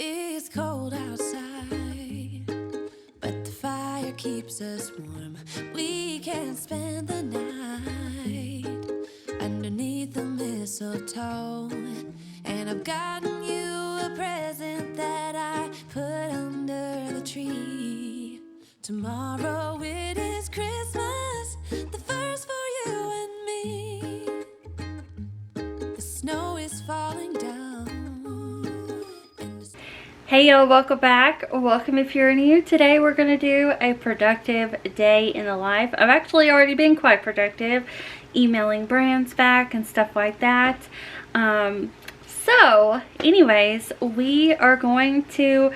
It's cold outside, but the fire keeps us warm. We can spend the night underneath the mistletoe. And I've gotten you a present that I put under the tree. Tomorrow it is Christmas, the first for you and me. The snow is falling down. Hey y'all, welcome back. Welcome if you're new. Today we're going to do a productive day in the life. I've actually already been quite productive, emailing brands back and stuff like that. So anyways, we are going to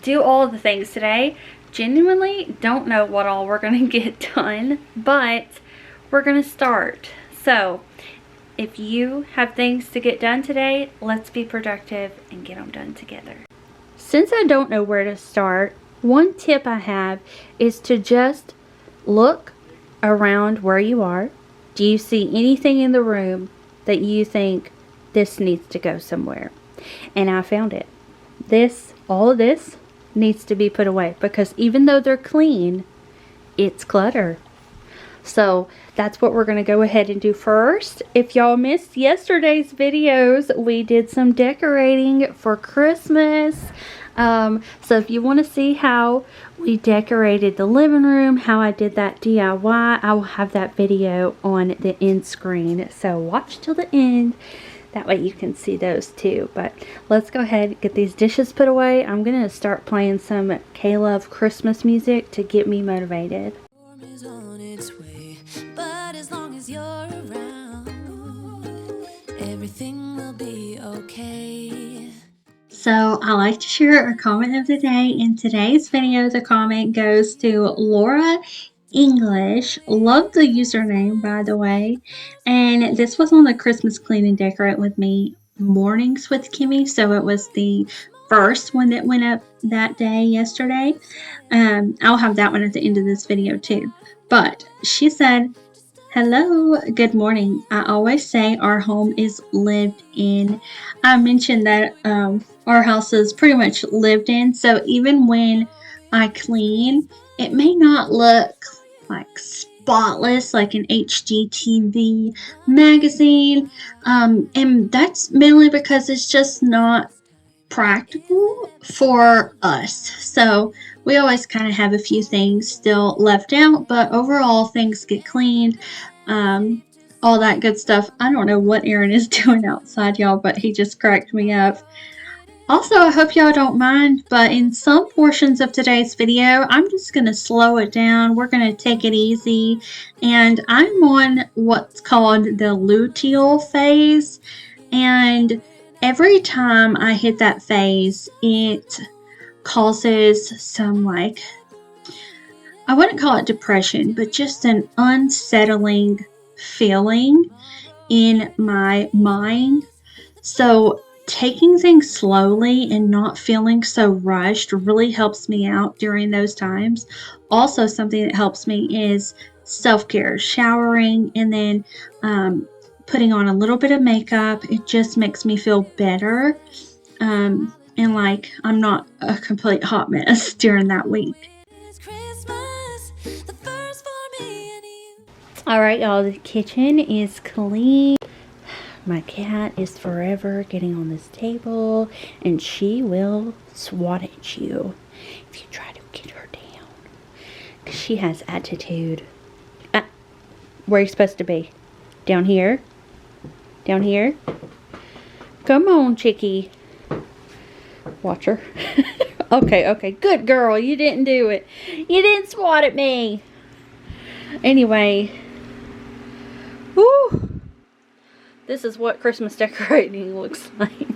do all of the things today. Genuinely don't know what all we're going to get done, but we're going to start. So if you have things to get done today, let's be productive and get them done together. Since I don't know where to start, one tip I have is to just look around where you are. Do you see anything in the room that you think this needs to go somewhere? And I found it. All of this needs to be put away because even though they're clean, it's clutter. So that's what we're going to go ahead and do first. If y'all missed yesterday's videos, we did some decorating for Christmas. So if you want to see how we decorated the living room, how I did that DIY, I will have that video on the end screen. So watch till the end. That way you can see those too. But let's go ahead and get these dishes put away. I'm going to start playing some K-Love Christmas music to get me motivated. But as long as you're around, everything will be okay. So I like to share a comment of the day. In today's video, the comment goes to Laura English. Love the username, by the way. And this was on the Christmas Clean and Decorate with Me Mornings with Kimi. So it was the first one that went up that day yesterday. I'll have that one at the end of this video too. But she said, "Hello, good morning. I always say our home is lived in." I mentioned that our house is pretty much lived in. So even when I clean, it may not look like spotless like an HGTV magazine. And that's mainly because it's just not practical for us. So we always kind of have a few things still left out, but overall things get cleaned, all that good stuff. I don't know what Aaron is doing outside, y'all, but he just cracked me up. Also, I hope y'all don't mind, but in some portions of today's video, I'm just going to slow it down. We're going to take it easy, and I'm on what's called the luteal phase, and every time I hit that phase, it causes some, like, I wouldn't call it depression, but just an unsettling feeling in my mind. So taking things slowly and not feeling so rushed really helps me out during those times. Also, something that helps me is self-care, showering, and then putting on a little bit of makeup. It just makes me feel better. And like I'm not a complete hot mess during that week. Alright, y'all, the kitchen is clean. My cat is forever getting on this table, and she will swat at you if you try to get her down. Because she has attitude. Where are you supposed to be? Down here? Down here? Come on, chickie. Watch her. Okay, good girl. You didn't do it. You didn't swat at me. Anyway. Woo. This is what Christmas decorating looks like.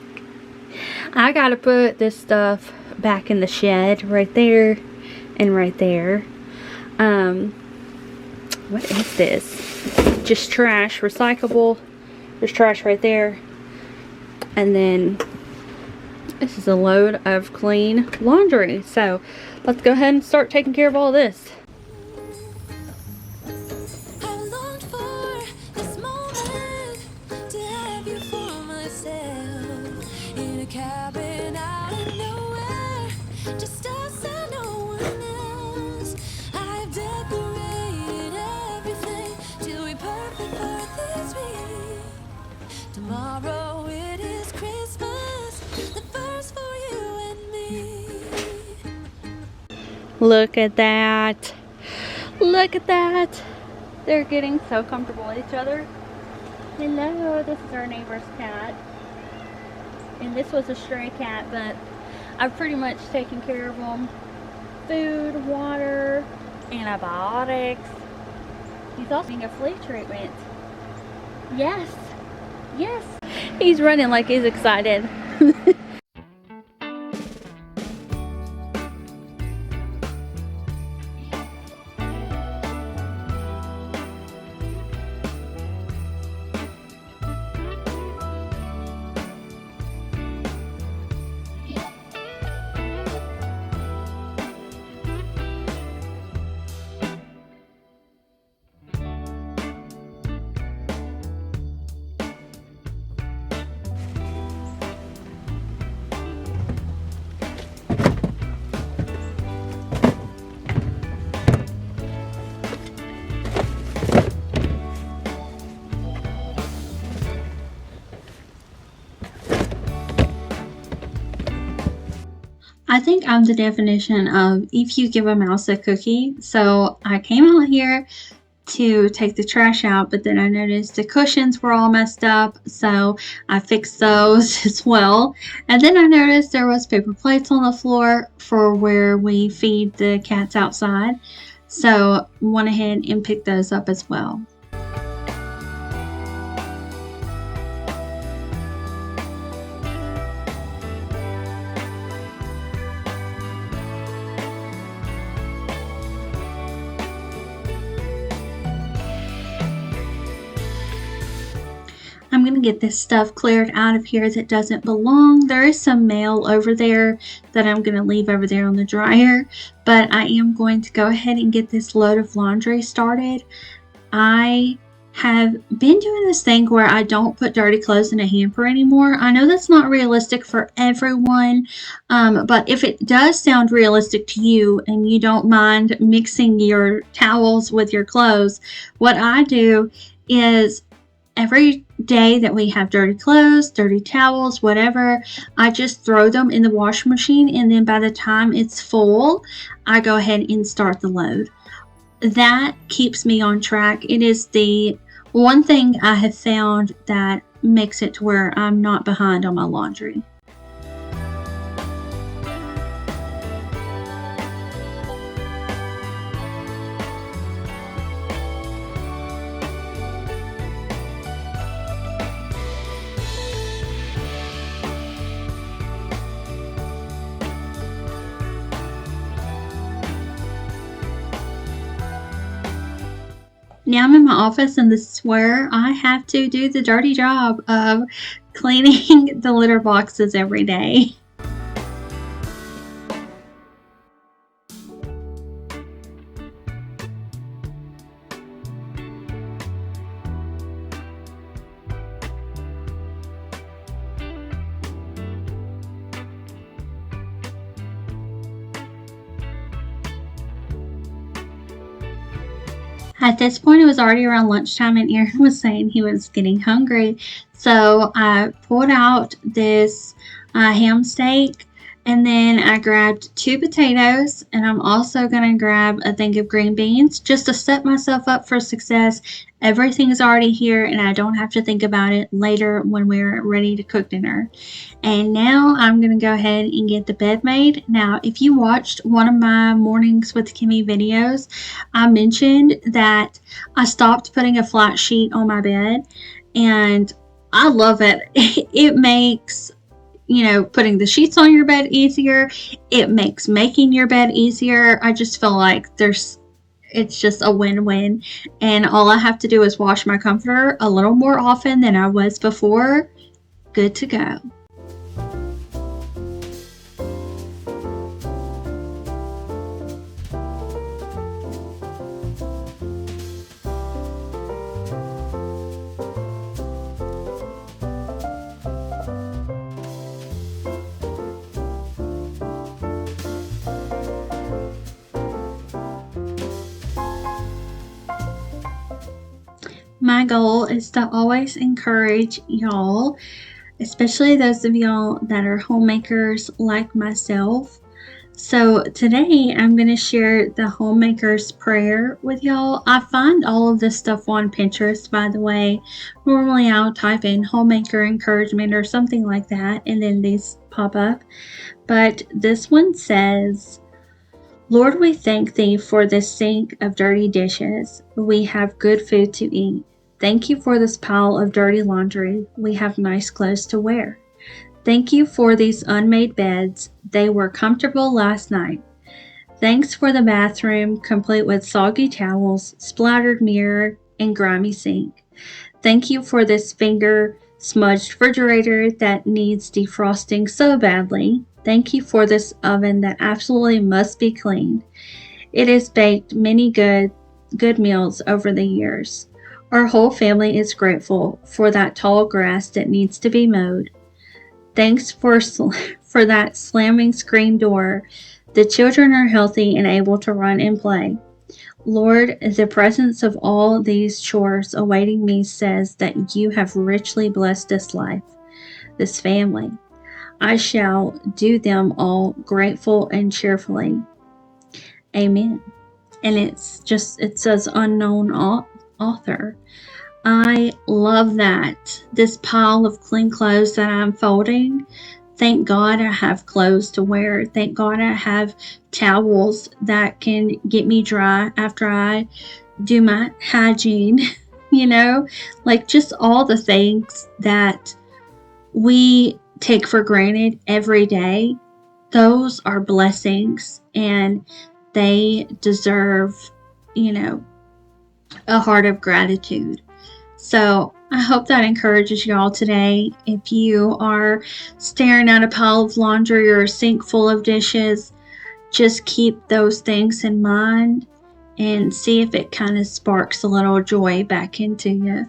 I gotta put this stuff back in the shed right there and right there. What is this? Just trash, recyclable. There's trash right there. And then this is a load of clean laundry. So let's go ahead and start taking care of all this. Cabin out of nowhere. Look at that. Look at that. They're getting so comfortable with each other. Hello, this is our neighbor's cat. And this was a stray cat, but I've pretty much taken care of them. Food, water, antibiotics. He's also getting a flea treatment. Yes. Yes. He's running like he's excited. I think I'm the definition of if you give a mouse a cookie. So I came out here to take the trash out, but then I noticed the cushions were all messed up, so I fixed those as well. And then I noticed there was paper plates on the floor for where we feed the cats outside, so went ahead and picked those up as well. I'm going to get this stuff cleared out of here that doesn't belong. There is some mail over there that I'm going to leave over there on the dryer, but I am going to go ahead and get this load of laundry started. I have been doing this thing where I don't put dirty clothes in a hamper anymore. I know that's not realistic for everyone, but if it does sound realistic to you and you don't mind mixing your towels with your clothes, what I do is every day that we have dirty clothes, dirty towels, whatever, I just throw them in the washing machine, and then by the time it's full, I go ahead and start the load. That keeps me on track. It is the one thing I have found that makes it to where I'm not behind on my laundry. Now I'm in my office, and this is where I have to do the dirty job of cleaning the litter boxes every day. At this point, it was already around lunchtime, and Aaron was saying he was getting hungry. So I pulled out this ham steak, and then I grabbed 2 potatoes, and I'm also going to grab a thing of green beans just to set myself up for success. Everything is already here, and I don't have to think about it later when we're ready to cook dinner. And now I'm going to go ahead and get the bed made. Now, if you watched one of my Mornings with Kimi videos, I mentioned that I stopped putting a flat sheet on my bed, and I love it. It makes, putting the sheets on your bed easier. It makes making your bed easier. I just feel like it's just a win-win. And all I have to do is wash my comforter a little more often than I was before. Good to go. My goal is to always encourage y'all, especially those of y'all that are homemakers like myself. So today I'm going to share the Homemaker's prayer with y'all. I find all of this stuff on Pinterest, by the way. Normally I'll type in Homemaker encouragement or something like that, and then these pop up. But this one says, Lord, we thank thee for this sink of dirty dishes. We have good food to eat. Thank you for this pile of dirty laundry. We have nice clothes to wear. Thank you for these unmade beds. They were comfortable last night. Thanks for the bathroom, complete with soggy towels, splattered mirror, and grimy sink. Thank you for this finger smudged refrigerator that needs defrosting so badly. Thank you for this oven that absolutely must be cleaned. It has baked many good meals over the years. Our whole family is grateful for that tall grass that needs to be mowed. Thanks for that slamming screen door. The children are healthy and able to run and play. Lord, the presence of all these chores awaiting me says that you have richly blessed this life, this family. I shall do them all grateful and cheerfully. Amen. And it says unknown author. I love that. This pile of clean clothes that I'm folding. Thank God I have clothes to wear. Thank God I have towels that can get me dry after I do my hygiene, like just all the things that we take for granted every day. Those are blessings and they deserve, a heart of gratitude. So I hope that encourages y'all today. If you are staring at a pile of laundry or a sink full of dishes, just keep those things in mind and see if it kind of sparks a little joy back into you.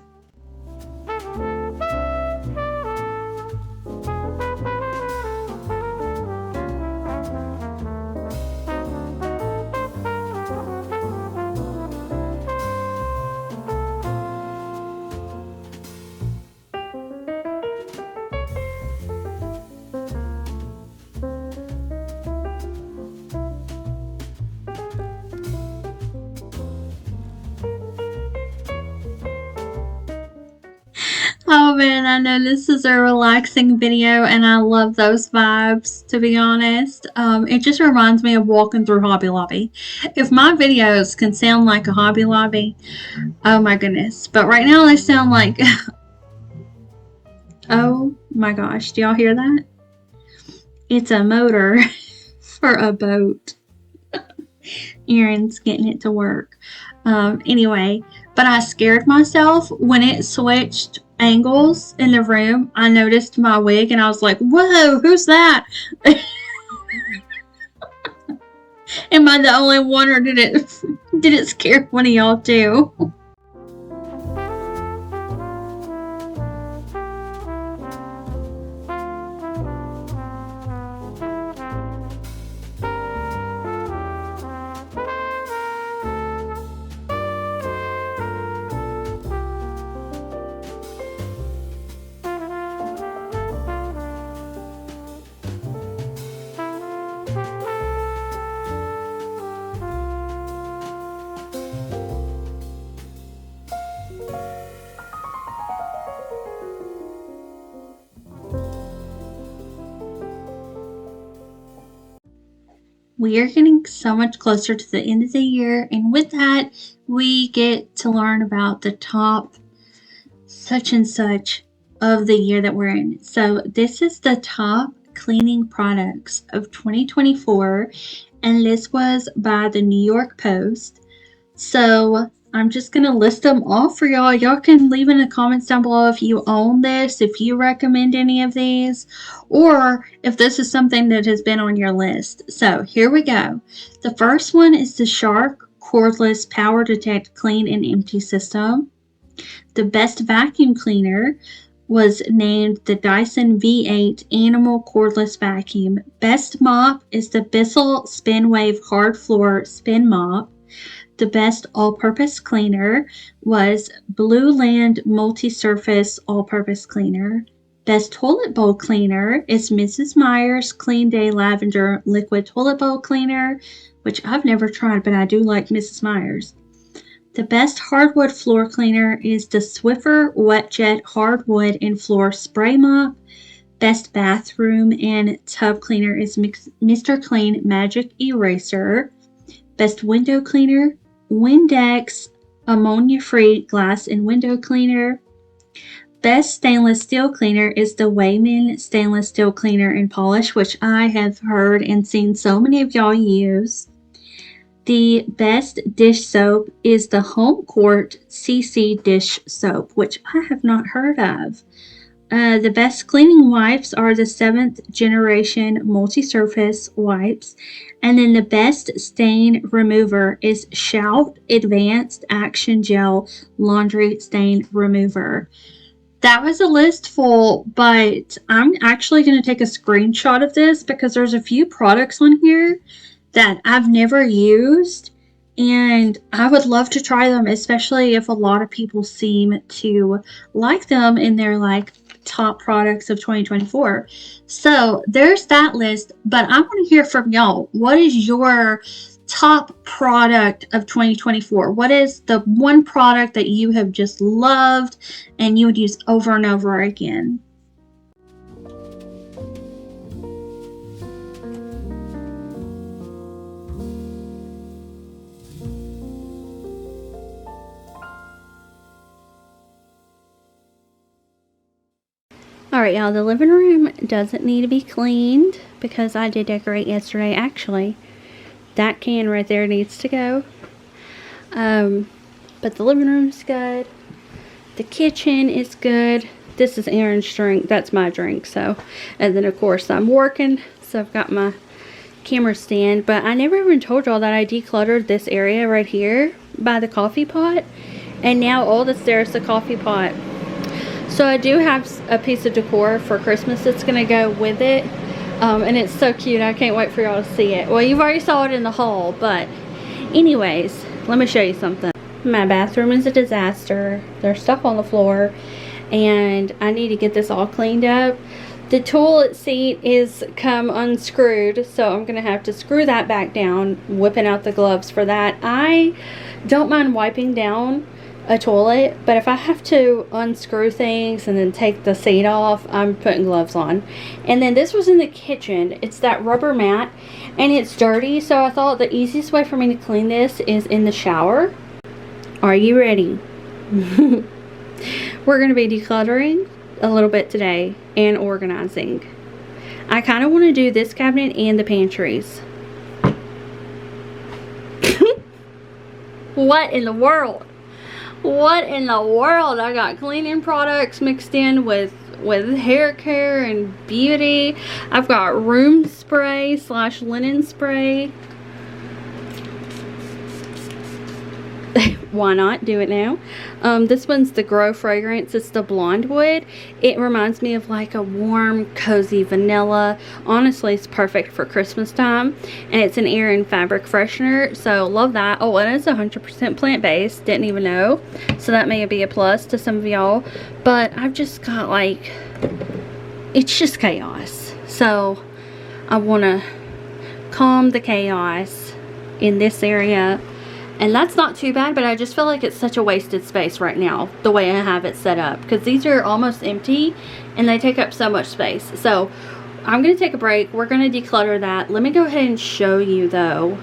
Oh man, I know this is a relaxing video and I love those vibes, to be honest. It just reminds me of walking through Hobby Lobby. If my videos can sound like a Hobby Lobby, oh my goodness. But right now they sound like, oh my gosh, do y'all hear that? It's a motor for a boat. Aaron's getting it to work. Anyway, but I scared myself when it switched angles in the room. I noticed my wig and I was like, whoa, who's that? Am I the only one or did it scare one of y'all too? We are getting so much closer to the end of the year, and with that, we get to learn about the top such and such of the year that we're in. So this is the top cleaning products of 2024, and this was by the New York Post. So I'm just going to list them off for y'all. Y'all can leave in the comments down below if you own this, if you recommend any of these, or if this is something that has been on your list. So here we go. The first one is the Shark Cordless Power Detect Clean and Empty System. The best vacuum cleaner was named the Dyson V8 Animal Cordless Vacuum. Best mop is the Bissell Spinwave Hard Floor Spin Mop. The best all-purpose cleaner was Blue Land Multi-Surface All-Purpose Cleaner. Best toilet bowl cleaner is Mrs. Meyer's Clean Day Lavender Liquid Toilet Bowl Cleaner, which I've never tried, but I do like Mrs. Meyer's. The best hardwood floor cleaner is the Swiffer Wet Jet Hardwood and Floor Spray Mop. Best bathroom and tub cleaner is Mr. Clean Magic Eraser. Best window cleaner, Windex Ammonia-Free Glass and Window Cleaner. Best stainless steel cleaner is the Wayman Stainless Steel Cleaner and Polish, which I have heard and seen so many of y'all use. The best dish soap is the Home Court CC Dish Soap, which I have not heard of. The best cleaning wipes are the 7th generation multi-surface wipes. And then the best stain remover is Shout Advanced Action Gel Laundry Stain Remover. That was a list full, but I'm actually going to take a screenshot of this because there's a few products on here that I've never used, and I would love to try them, especially if a lot of people seem to like them and they're like top products of 2024. So there's that list, but I want to hear from y'all. What is your top product of 2024? What is the one product that you have just loved and you would use over and over again? Alright, y'all, the living room doesn't need to be cleaned because I did decorate yesterday. Actually, that can right there needs to go. But the living room's good. The kitchen is good. This is Aaron's drink. That's my drink. So, and then of course I'm working, so I've got my camera stand. But I never even told y'all that I decluttered this area right here by the coffee pot, and now all that's there is the coffee pot. So I do have a piece of decor for Christmas that's going to go with it. And it's so cute. I can't wait for y'all to see it. Well, you've already saw it in the haul, but anyways, let me show you something. My bathroom is a disaster. There's stuff on the floor, and I need to get this all cleaned up. The toilet seat is come unscrewed, so I'm going to have to screw that back down, whipping out the gloves for that. I don't mind wiping down a toilet, but if I have to unscrew things and then take the seat off, I'm putting gloves on. And then this was in the kitchen. It's that rubber mat, and it's dirty, so I thought the easiest way for me to clean this is in the shower. Are you ready? We're going to be decluttering a little bit today and organizing. I kind of want to do this cabinet and the pantries. What in the world? What in the world? I got cleaning products mixed in with hair care and beauty. I've got room spray / linen spray. Why not do it now? This one's the Grow fragrance. It's the blonde wood. It reminds me of like a warm, cozy vanilla. Honestly, it's perfect for Christmas time. And it's an air and fabric freshener, so love that. Oh, and it's 100% plant-based. Didn't even know. So that may be a plus to some of y'all. But I've just got like, it's just chaos. So I want to calm the chaos in this area. And that's not too bad, but I just feel like it's such a wasted space right now, the way I have it set up. Because these are almost empty, and they take up so much space. So, I'm going to take a break. We're going to declutter that. Let me go ahead and show you, though,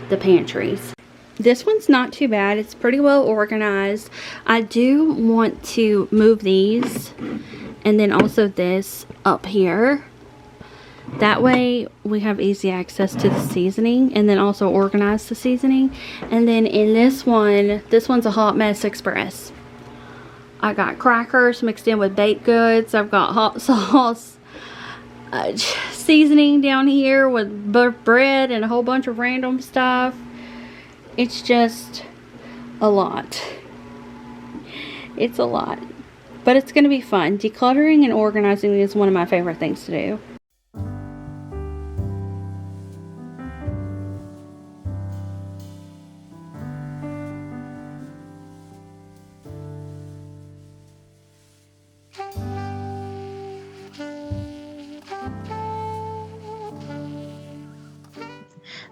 the pantries. This one's not too bad. It's pretty well organized. I do want to move these, and then also this up here. That way we have easy access to the seasoning, and then also organize the seasoning. And then in this one's a Hot Mess Express. I got crackers mixed in with baked goods. I've got hot sauce, seasoning down here with bread and a whole bunch of random stuff. It's just a lot. It's a lot. But it's going to be fun. Decluttering and organizing is one of my favorite things to do.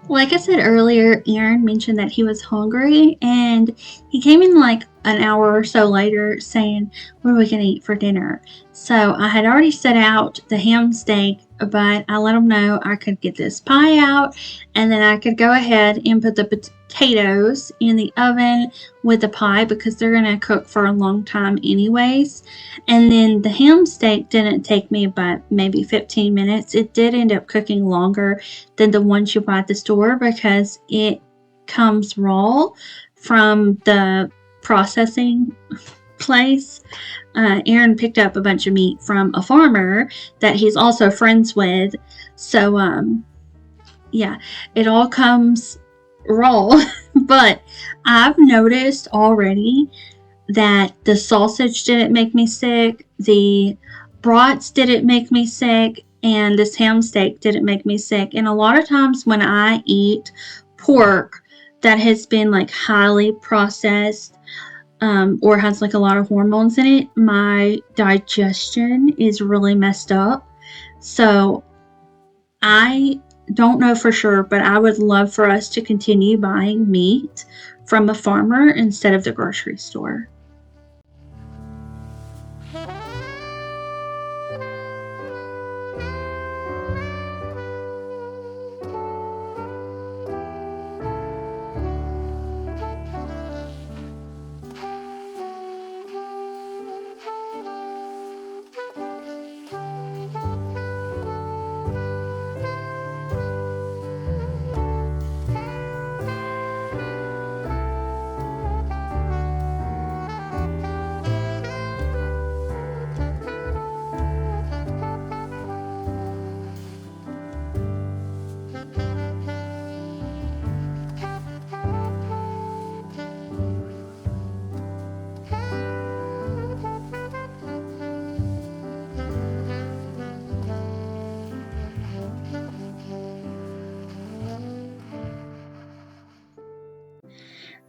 Like I said earlier, Aaron mentioned that he was hungry, and he came in like an hour or so later saying, "What are we going to eat for dinner?" So I had already set out the ham steak, but I let him know I could get this pie out, and then I could go ahead and put the potatoes in the oven with the pie because they're going to cook for a long time anyways. And then the ham steak didn't take me but maybe 15 minutes. It did end up cooking longer than the ones you buy at the store because it comes raw from the processing place. Aaron picked up a bunch of meat from a farmer that he's also friends with. So, yeah, it all comes raw. But I've noticed already that the sausage didn't make me sick, the brats didn't make me sick, and this ham steak didn't make me sick. And a lot of times when I eat pork that has been like highly processed, or has like a lot of hormones in it, my digestion is really messed up. So I don't know for sure, but I would love for us to continue buying meat from a farmer instead of the grocery store.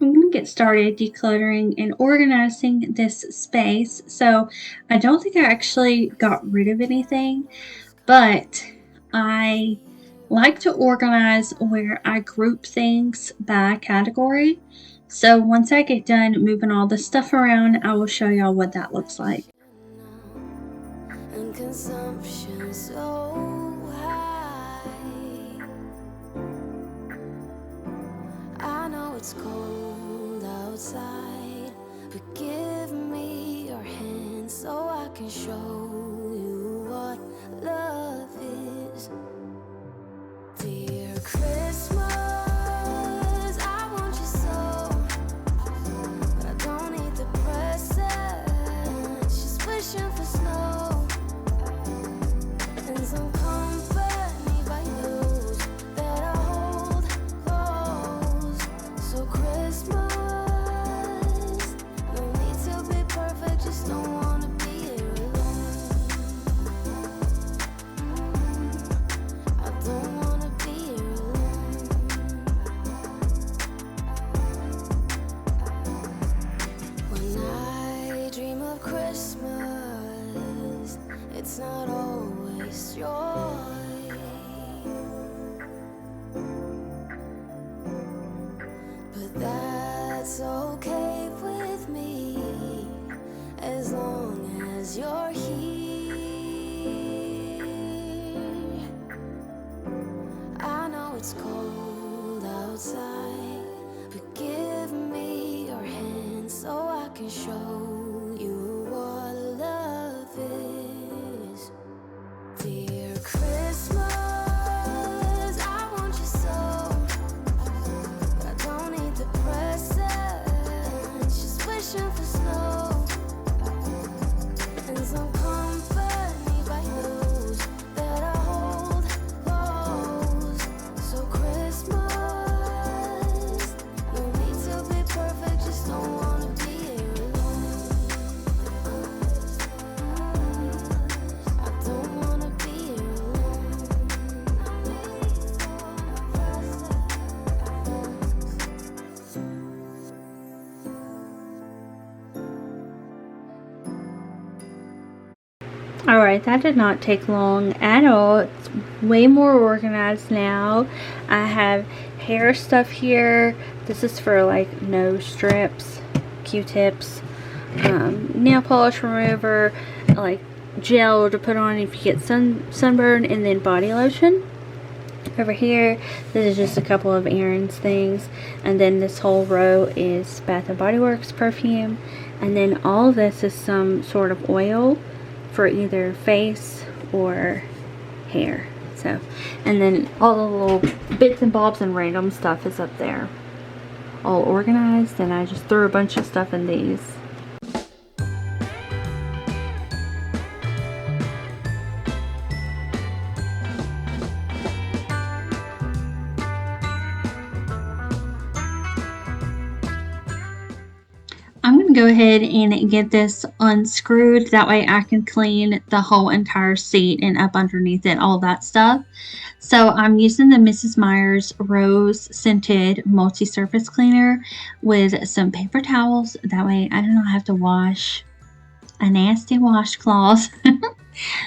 I'm going to get started decluttering and organizing this space. So I don't think I actually got rid of anything, but I like to organize where I group things by category. So once I get done moving all the stuff around, I will show y'all what that looks like. And consumption so high. I know it's cold outside, but give me your hand so I can show you what love is. Dear Christmas, I want you so, but I don't need the presents, just wishing for snow and some company by those that I hold close. So Christmas, no need to be perfect, just don't wanna be here alone. I don't wanna be here alone. When I dream of Christmas, it's not always joy, but that's okay with me as long as you're here. I know it's cold outside, but give me your hand so I can show you what love is. Dear Christmas, I want you so, but I don't need the presents, just wishing for snow and some company by those that I hold close. So Christmas, no need to be perfect, just don't wanna be here alone. Alright, that did not take long at all. It's way more organized now. I have hair stuff here. This is for like nose strips, Q-tips, nail polish remover, like gel to put on if you get sunburn, and then body lotion. Over here, this is just a couple of Aaron's things, and then this whole row is Bath & Body Works perfume, and then all this is some sort of oil for either face or hair. So, and then all the little bits and bobs and random stuff is up there, all organized, and I just threw a bunch of stuff in these. I'm going to go ahead and get this unscrewed. That way I can clean the whole entire seat and up underneath it, all that stuff. So I'm using the Mrs. Meyer's Rose Scented Multi-Surface Cleaner with some paper towels. That way I don't have to wash a nasty washcloth.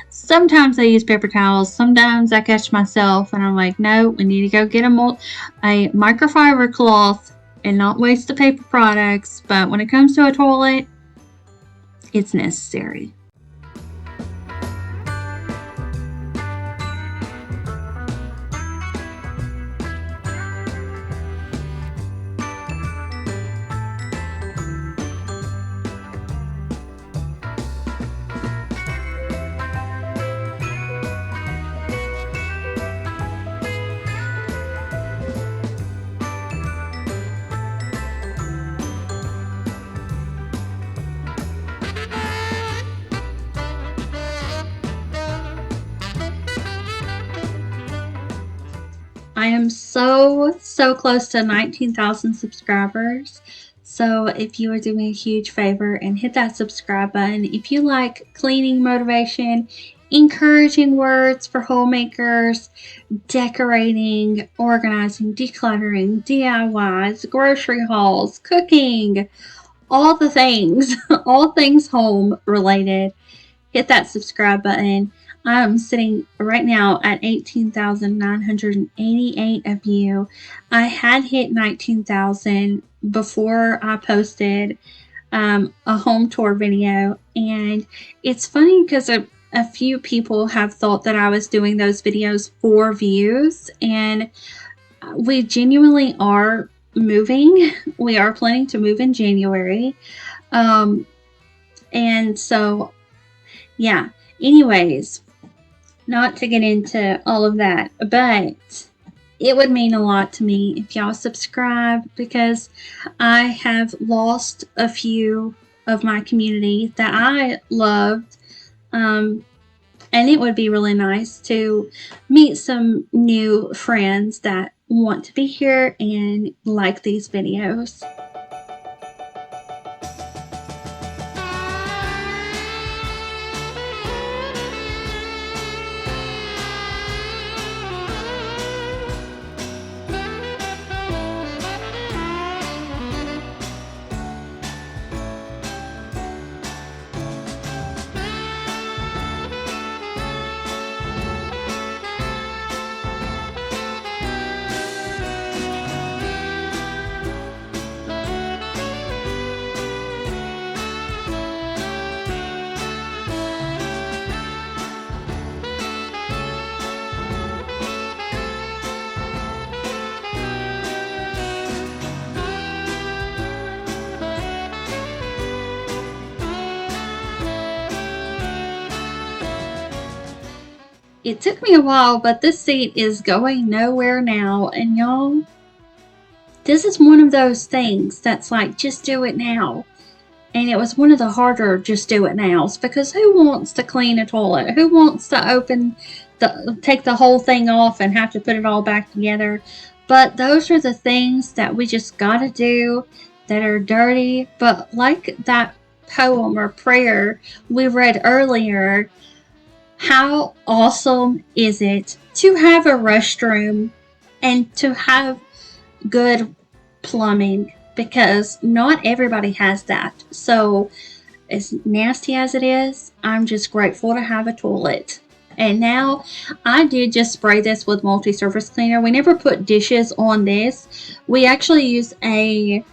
Sometimes I use paper towels. Sometimes I catch myself and I'm like, no, we need to go get a microfiber cloth and not waste the paper products. But when it comes to a toilet, it's necessary. I am so close to 19,000 subscribers. So if you would do me a huge favor and hit that subscribe button. If you like cleaning motivation, encouraging words for homemakers, decorating, organizing, decluttering, DIYs, grocery hauls, cooking, all the things, all things home related, hit that subscribe button. I'm sitting right now at 18,988 of you. I had hit 19,000 before I posted a home tour video, and it's funny because a few people have thought that I was doing those videos for views, and we genuinely are moving. We are planning to move in January, and so yeah, anyways, not to get into all of that, but it would mean a lot to me if y'all subscribe, because I have lost a few of my community that I loved, and it would be really nice to meet some new friends that want to be here and like these videos. It took me a while, but this seat is going nowhere now. And y'all, this is one of those things that's like, just do it now. And it was one of the harder just do it nows, because who wants to clean a toilet? Who wants to take the whole thing off and have to put it all back together? But those are the things that we just gotta do that are dirty. But like that poem or prayer we read earlier, how awesome is it to have a restroom and to have good plumbing? Because not everybody has that. So as nasty as it is, I'm just grateful to have a toilet. And now I did just spray this with multi-surface cleaner. We never put dishes on this. We actually use a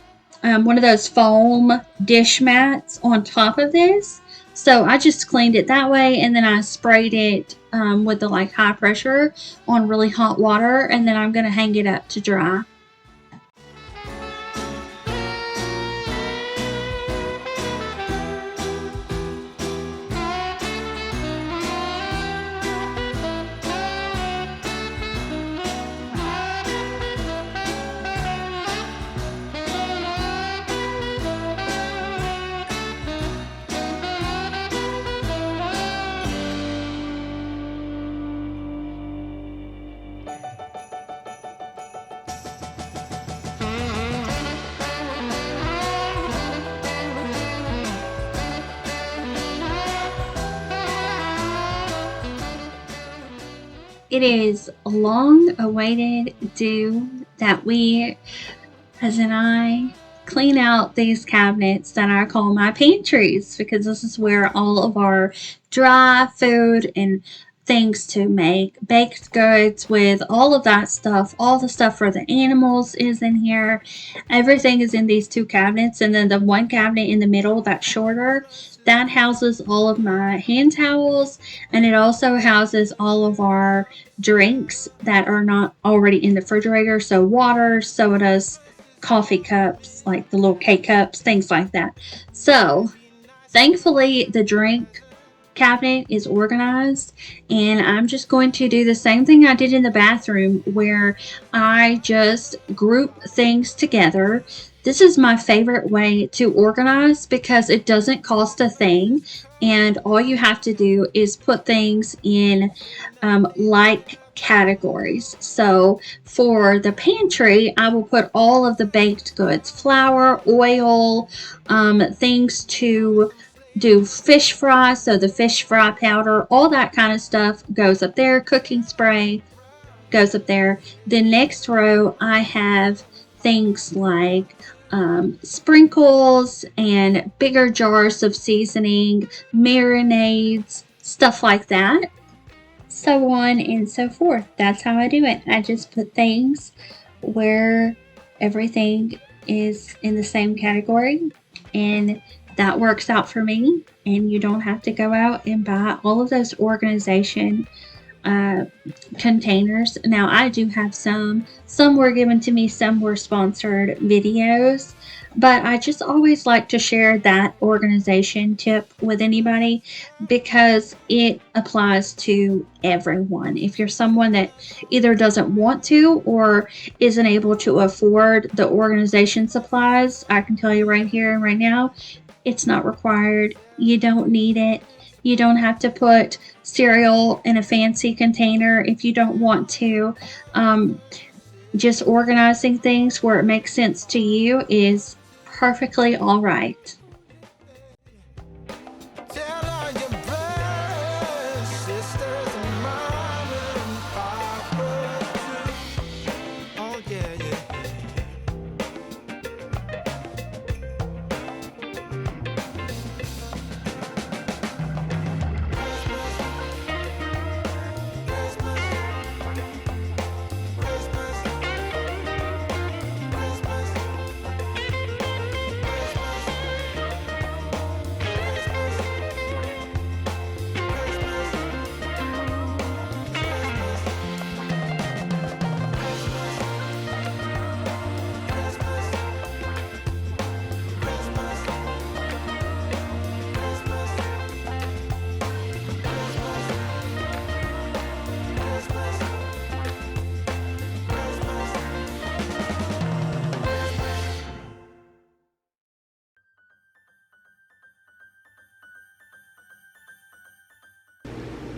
one of those foam dish mats on top of this. So I just cleaned it that way, and then I sprayed it with the like high pressure on really hot water, and then I'm going to hang it up to dry. It is long awaited due that we, as in I, clean out these cabinets that I call my pantries, because this is where all of our dry food and things to make baked goods with, all of that stuff, all the stuff for the animals is in here. Everything is in these two cabinets, and then the one cabinet in the middle that's shorter, that houses all of my hand towels, and it also houses all of our drinks that are not already in the refrigerator, so water, sodas, coffee cups, like the little K-cups, things like that. So thankfully the drink cabinet is organized, and I'm just going to do the same thing I did in the bathroom, where I just group things together. This is my favorite way to organize because it doesn't cost a thing, and all you have to do is put things in like categories. So for the pantry, I will put all of the baked goods, flour, oil, things to do fish fry, so the fish fry powder, all that kind of stuff goes up there. Cooking spray goes up there. The next row, I have things like sprinkles and bigger jars of seasoning, marinades, stuff like that, so on and so forth. That's how I do it. I just put things where everything is in the same category, and that works out for me, and you don't have to go out and buy all of those organization containers. Now, I do have some were given to me, some were sponsored videos, but I just always like to share that organization tip with anybody because it applies to everyone. If you're someone that either doesn't want to or isn't able to afford the organization supplies, I can tell you right here and right now, it's not required. You don't need it. You don't have to put cereal in a fancy container if you don't want to. Just organizing things where it makes sense to you is perfectly all right.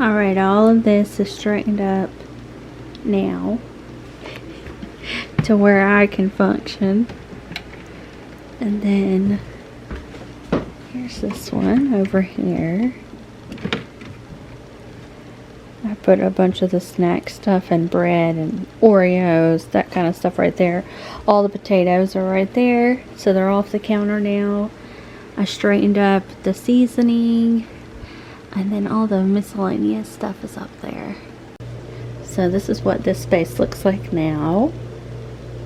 Alright, all of this is straightened up now to where I can function. And then here's this one over here. I put a bunch of the snack stuff and bread and Oreos, that kind of stuff right there. All the potatoes are right there, so they're off the counter now. I straightened up the seasoning, and then all the miscellaneous stuff is up there. So this is what this space looks like now.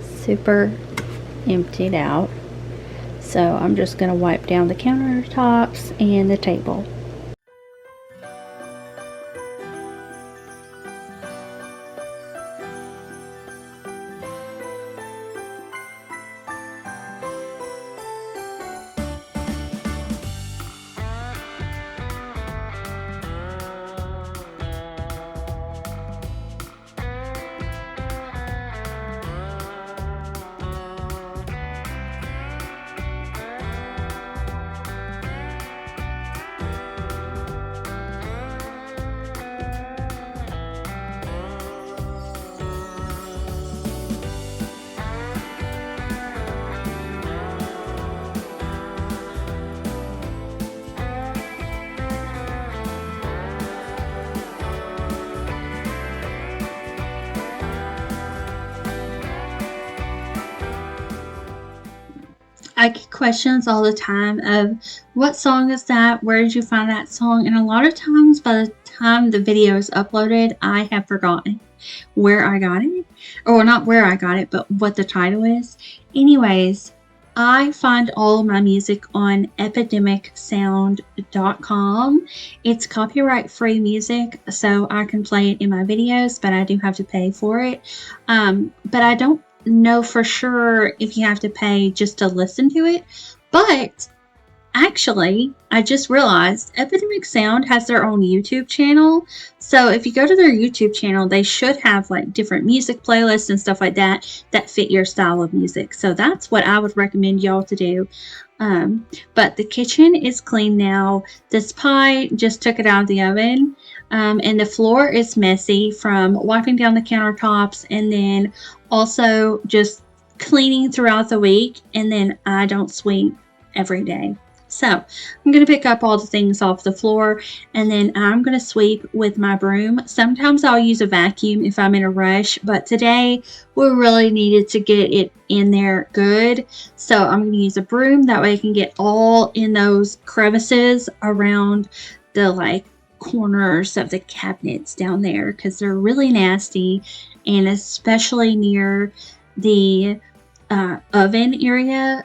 Super emptied out. So I'm just going to wipe down the countertops and the table. I get questions all the time of what song is that? Where did you find that song? And a lot of times by the time the video is uploaded, I have forgotten where I got it. Or not where I got it, but what the title is. Anyways, I find all of my music on epidemicsound.com. It's copyright free music, so I can play it in my videos, but I do have to pay for it. But I don't know for sure if you have to pay just to listen to it. But actually, I just realized Epidemic Sound has their own YouTube channel. So if you go to their YouTube channel, they should have like different music playlists and stuff like that fit your style of music. So that's what I would recommend y'all to do. But the kitchen is clean now. This pie just took it out of the oven. And the floor is messy from wiping down the countertops and then also just cleaning throughout the week. And then I don't sweep every day. So I'm going to pick up all the things off the floor and then I'm going to sweep with my broom. Sometimes I'll use a vacuum if I'm in a rush, but today we really needed to get it in there good. So I'm going to use a broom. That way I can get all in those crevices around the like corners of the cabinets down there because they're really nasty, and especially near the oven area.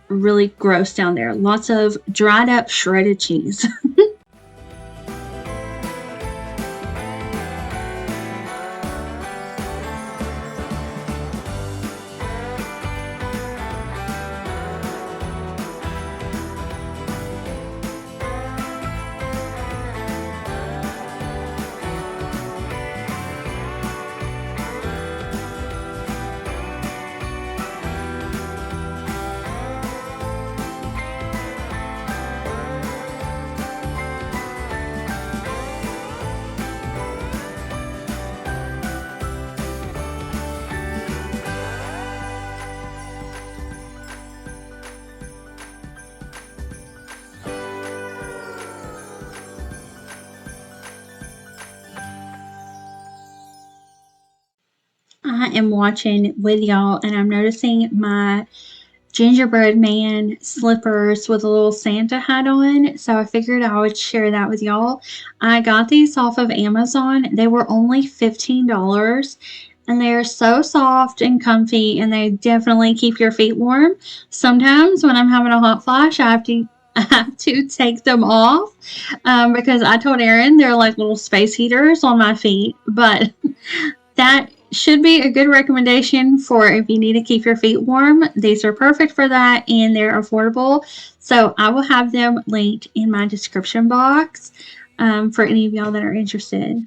Really gross down there. Lots of dried up shredded cheese. I am watching with y'all and I'm noticing my gingerbread man slippers with a little Santa hat on. So I figured I would share that with y'all. I got these off of Amazon. They were only $15 and they're so soft and comfy and they definitely keep your feet warm. Sometimes when I'm having a hot flash, I have to take them off because I told Aaron they're like little space heaters on my feet. But that should be a good recommendation for if you need to keep your feet warm. These are perfect for that and they're affordable. So I will have them linked in my description box for any of y'all that are interested.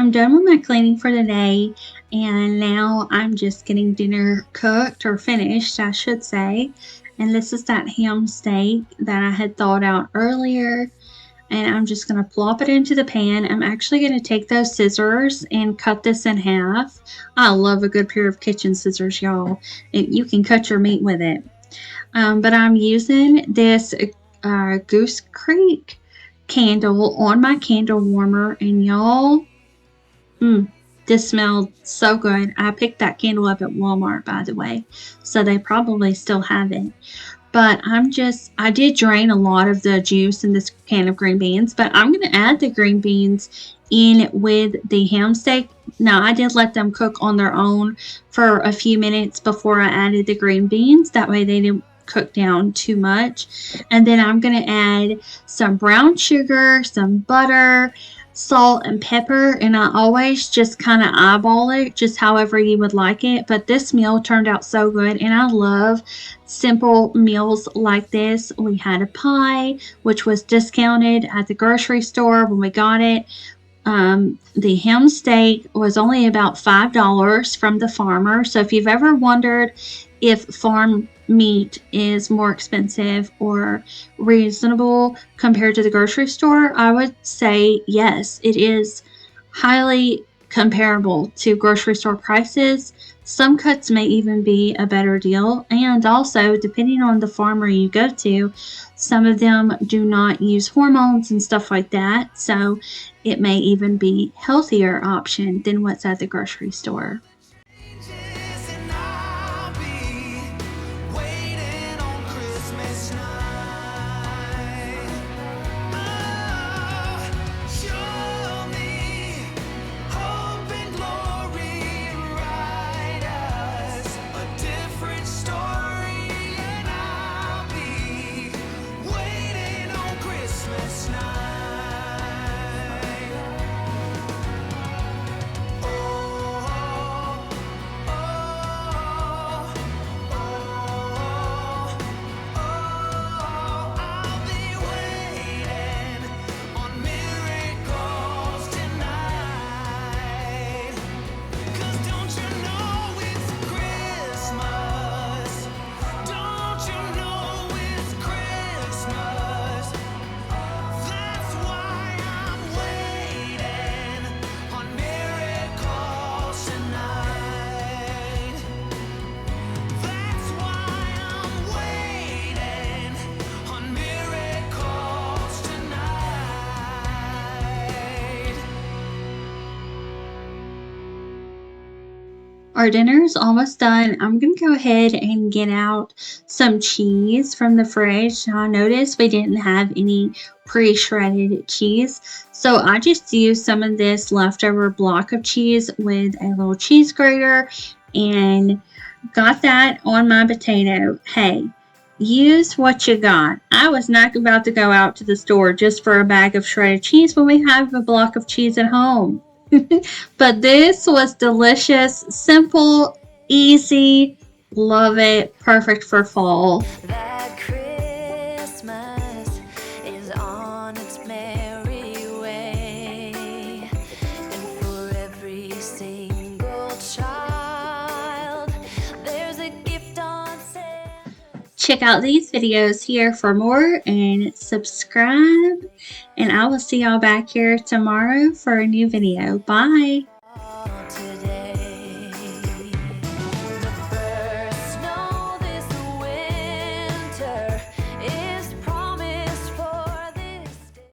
I'm done with my cleaning for the day, and now I'm just getting dinner cooked, or finished, I should say. And this is that ham steak that I had thawed out earlier. And I'm just going to plop it into the pan. I'm actually going to take those scissors and cut this in half. I love a good pair of kitchen scissors, y'all. You can cut your meat with it. But I'm using this Goose Creek candle on my candle warmer, and y'all, this smelled so good. I picked that candle up at Walmart, by the way, so they probably still have it. But I did drain a lot of the juice in this can of green beans, but I'm going to add the green beans in with the ham steak. Now, I did let them cook on their own for a few minutes before I added the green beans. That way they didn't cook down too much. And then I'm going to add some brown sugar, some butter, salt, and pepper. And I always just kind of eyeball it, just however you would like it. But this meal turned out so good, and I love simple meals like this. We had a pie, which was discounted at the grocery store when we got it. The ham steak was only about $5 from the farmer. So if you've ever wondered if farm meat is more expensive or reasonable compared to the grocery store, I would say yes, it is highly comparable to grocery store prices. Some cuts may even be a better deal, and also depending on the farmer you go to, some of them do not use hormones and stuff like that, so it may even be healthier option than what's at the grocery store. Our dinner is almost done. I'm going to go ahead and get out some cheese from the fridge. I noticed we didn't have any pre-shredded cheese, so I just used some of this leftover block of cheese with a little cheese grater and got that on my potato. Hey, use what you got. I was not about to go out to the store just for a bag of shredded cheese when we have a block of cheese at home. But this was delicious, simple, easy, love it, perfect for fall. That Christmas is on its merry way, and for every single child, there's a gift on sale. Check out these videos here for more and subscribe. And I will see y'all back here tomorrow for a new video. Bye.